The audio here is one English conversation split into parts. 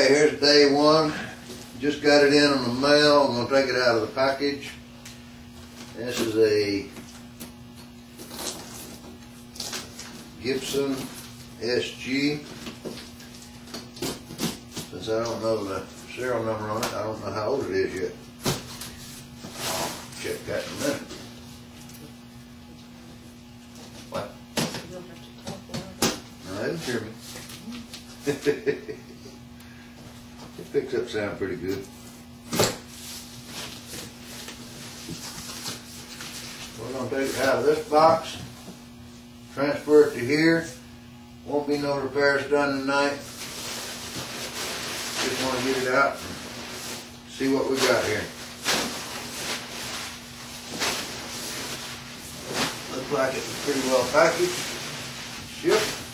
Okay, here's day one. Just got it in on the mail. I'm going to take it out of the package. This is a Gibson SG. Since I don't know the serial number on it, I don't know how old it is yet. I'll check that in a minute. What? No, they didn't hear me. It picks up sound pretty good. We're going to take it out of this box, transfer it to here. Won't be no repairs done tonight. Just want to get it out and see what we got here. Looks like it's pretty well packaged. Shipped.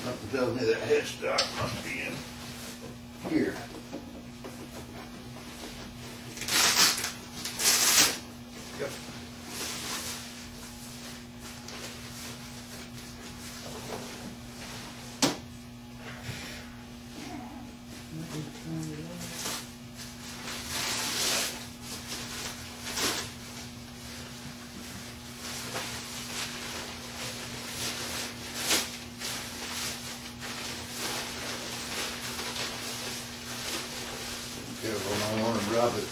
Something tells me that headstock must be in here. Yep. Careful, I don't want to drop it.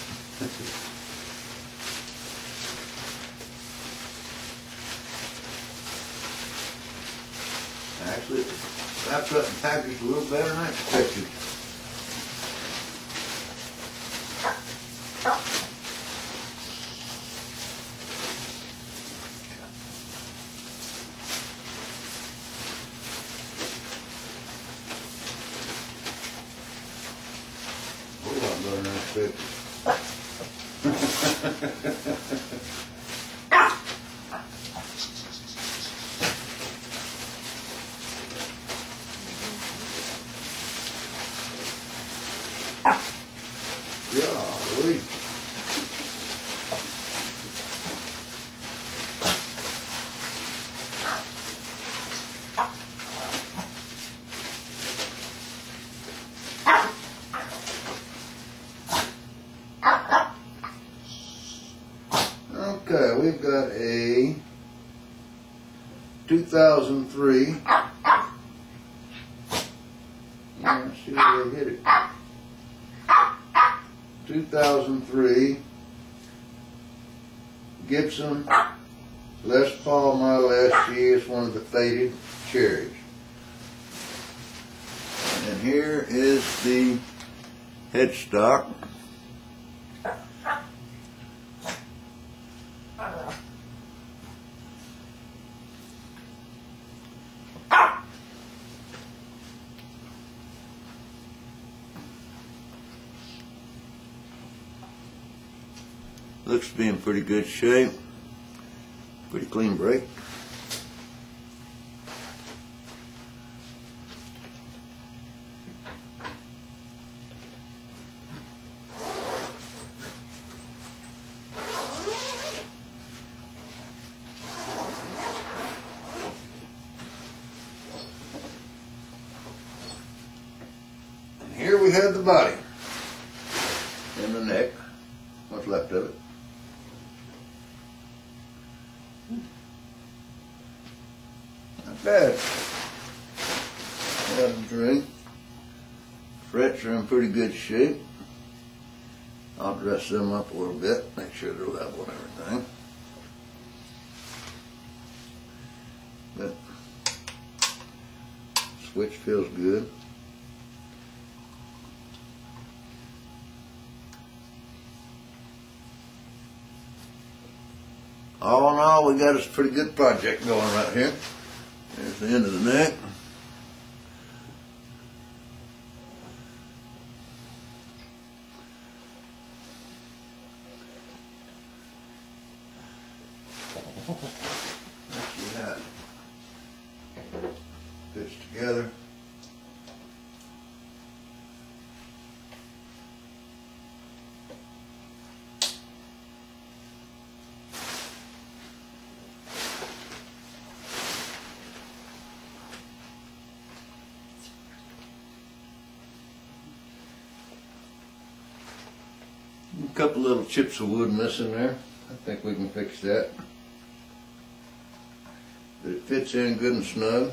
Actually, it wraps up and packaged a little better than I expected. Golly. Okay, we've got a 2003. Yeah, see where they hit it. 2003 Gibson Les Paul Model SG. It's one of the faded cherries. And here is the headstock. Looks to be in pretty good shape. Pretty clean brake. And here we have the body and the neck. What's left of it. Not bad. Have a drink. Frets are in pretty good shape. I'll dress them up a little bit, make sure they're level and everything. But switch feels good. All in all, we got us a pretty good project going right here. There's the end of the neck. Let's see how it fits together. A couple little chips of wood missing there. I think we can fix that. But it fits in good and snug.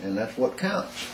And that's what counts.